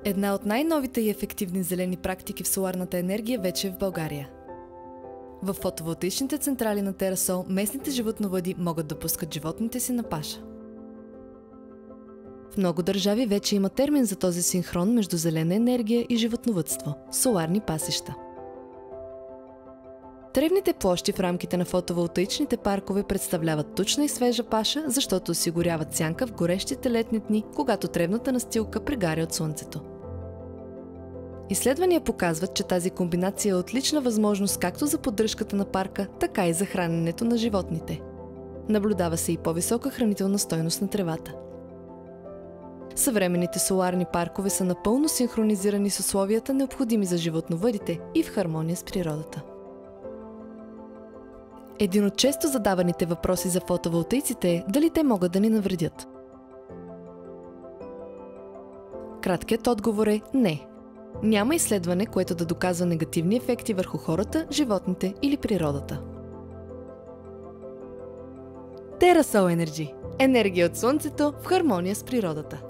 Една от най-новите и ефективни зелени практики в соларната енергия вече е в България. В фотоволтаичните централи на Терасол местните животновъди могат да пускат животните си на паша. В много държави вече има термин за този синхрон между зелена енергия и животновъдство – соларни пасища. Тревните площи в рамките на фотоволтаичните паркове представляват тучна и свежа паша, защото осигуряват сянка в горещите летни дни, когато тревната настилка пригаря от слънцето. Изследвания показват, че тази комбинация е отлична възможност както за поддръжката на парка, така и за храненето на животните. Наблюдава се и по-висока хранителна стойност на тревата. Съвременните соларни паркове са напълно синхронизирани с условията, необходими за животновъдите и в хармония с природата. Един от често задаваните въпроси за фотоволтаиците е дали те могат да ни навредят. Краткият отговор е не. Няма изследване, което да доказва негативни ефекти върху хората, животните или природата. Terasol Energy – енергия от слънцето в хармония с природата.